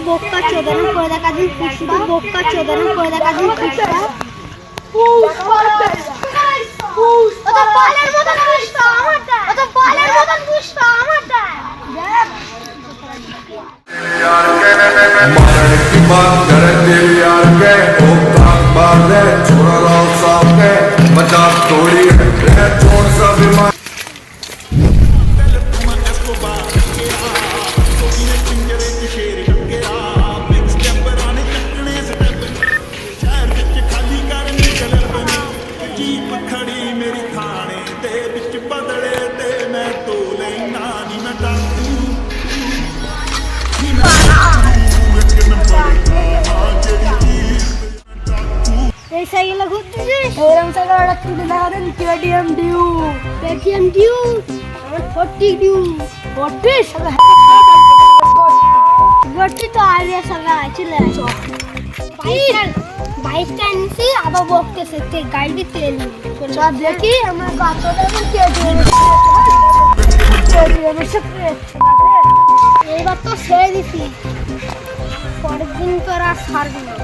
बोक्का चोदन कोयदा का दिन पुष्पा बोक्का चोदन कोयदा का दिन पुष्पा ওটা পালের মতন পুষ্পা আমারটা ওটা পালের মতন পুষ্পা আমারটা यार के मरण की बात करे दिल यार के होता बात है छोरा राव साहब के मजाक थोड़ी है छोड़ सा बीमार साइकिल घुरतेছে এরকম সাইকেলটা তুলে লাগাতেন কেটিএম ডিউ 40 ডিউ 40 সাদা গটি তো আইডিয়া সাদা চলে আসো বাইকটা নিছি আবার বকতেছে তে গাড়ি তেল চল দেখি আমরা কতটা কেটিএম সাথে এইবার তো ছেড়ে দিছি পরের দিন তো আর ছাড়বি না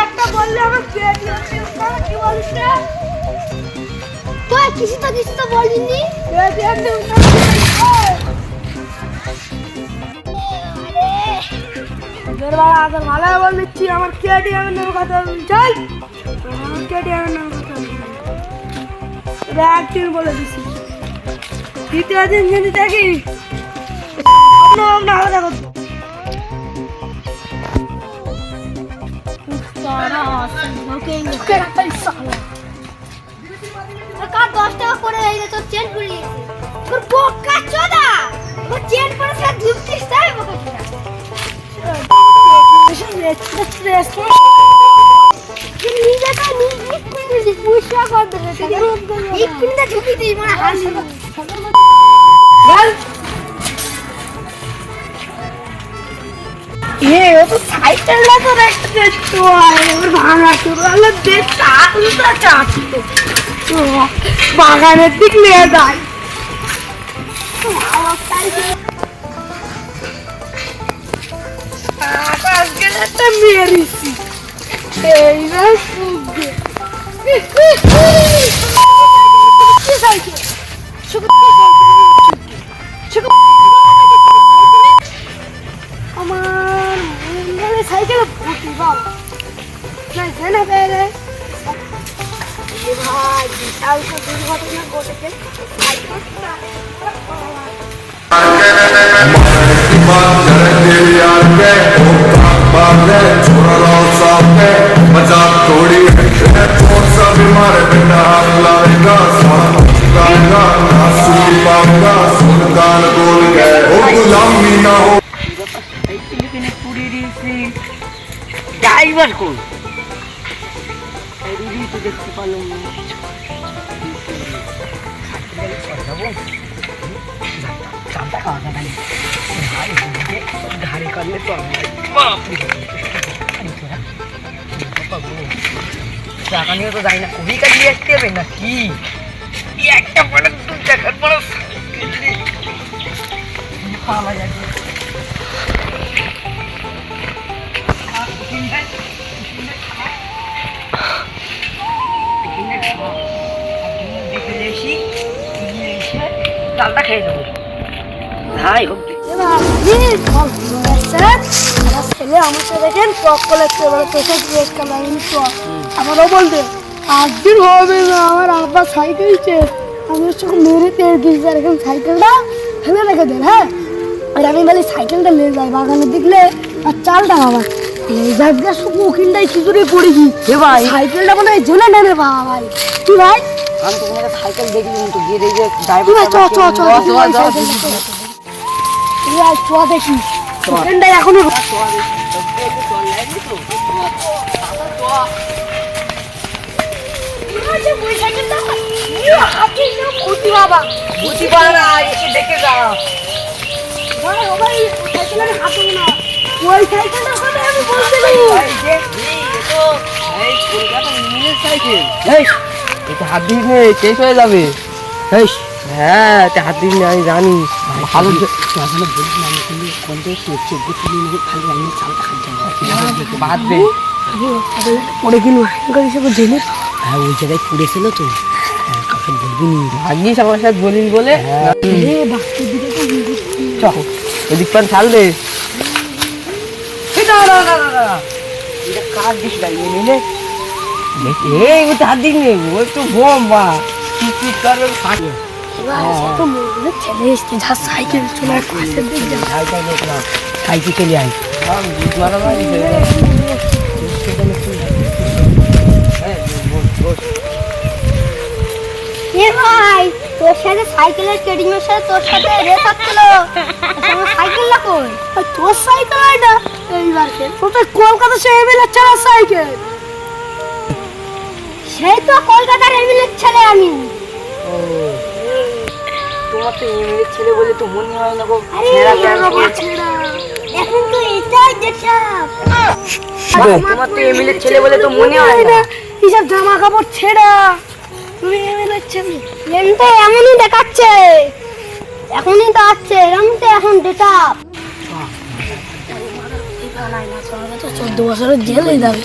একটা বললে আমার পেট কি বলিস রে তুই কিছু তো বলিনি আগে ভালো বল দিচ্ছি আমার কেটিএমের নাম কথা চাই আমার কেটিএমের নাম কথা একদিন বলে দিচ্ছি দ্বিতীয় দিন যদি দেখি নাম আলাদা করতে কার 10 টাকা করে এই তো চেন পুড়িয়ে তোর বোকা চোদা ও চেন পরে সব ধুপতিস তাই বোকা চোদা নিজে তো নিজে পুষা কর দে এক মিনিট ঝুঁকি দিই মানে হাসি বল ये वो तो साइकिल ला तो रेस्ट तो है और भागा तो वाला देख तालुता चाची तो बागाने दिख लिया दाई आकाश के तो मेरी सी तेरा सुगे साइकिल शुक्र আমার মঙ্গলে সাইকেল ভর্তি বাবা নাই জানা পেলে ভাই বিশাল তো দুর্ঘটনা ঘটেছে मजाक थोड़ी है छोड़ सा बीमार बेटा लाएगा सारा नासूर पाऊंगा सुल्तान बोल गए ओ गुलामी ना हो ড্রাইভার কোন দিদি তো দেখতে পারলাম না চামটা খাওয়া না ঘাড়ে করলে তো টাকা নিয়ে তো যাই না কবি কাজ আসতে হবে না কি একটা পড়ে দু টাকার বড় পাওয়া যাবে ডালটা খেয়ে দেবো ভাই হোক ছেলে আমার সাথে দেখেন সকলে আমারও বলতে একদিন হবে না আমার আব্বা সাইকেলছে আমি হচ্ছে মেরে তেল দিয়েছি আর এখন সাইকেলটা ফেলে রেখে দেন হ্যাঁ আর আমি বলি সাইকেলটা নিয়ে যাই বাগানে দেখলে আর চালটা আমার লেজার দিয়ে শুধু ওখানটাই খিচুড়ি পড়েছি ভাই সাইকেলটা মনে হয় জেনে নেবে বাবা ভাই কি ভাই আমি তো তোমাকে সাইকেল দেখলি তো গিয়ে দেখি ড্রাইভার চ দেখি ওখানটাই এখনো বাবা বুঝি পারা এসে দেখে যা ওই সাইকেলটার কথা আমি বলতে পারি এই যে এই তো এই কলকাতা নিয়ে সাইকেল এই এটা হাত দিস নে, শেষ হয়ে যাবে। হ্যাঁ, এটা হাত দিস নে, আমি জানি ভালো। বাদ দে, পরে কিন্তু হ্যাঙ্গার হিসেবে জেনে হ্যাঁ ওই জায়গায় পুড়েছিল তো, কাউকে বলবি নি। ভাগ্যিস আমার সাথে বলিস বলে। বাস্তুর দিকে তো চল ওদিক পান ছাল দে। এটা কাজ দিস না, নিলে এই ওটা হাত দিস নে, ও একটু বোম বা কি করবে ফাঁকে। তো মনে ছেলে এসছে যা সাইকেল চলে পাশের দিক যা সাইকেল চলে আয়। এ ভাই তোর সাথে সাইকেলের ট্রেডিং এর সাথে তোর সাথে রেস হচ্ছিল সাইকেলটা কই তোর সাইকেল এটা এইবার তোর কলকাতা সে এমএলএ ছাড়া সাইকেল সেই তো কলকাতার এমএলএ ছেলে আমি তোমার তো এমএলএ ছেলে বলে তো মনে হয় না গো। এখন তো এটাই দেখছাম তোমার তো এমএলএ ছেলে বলে তো মনে হয় না। এইসব জামা কাপড় ছেঁড়া তুমি এমএলএ ছেলে এমনিতে এমনই দেখাচ্ছে এখনই তো আসছে এরকম তো এখন ডেটা 14 বছরের জেলে যাবে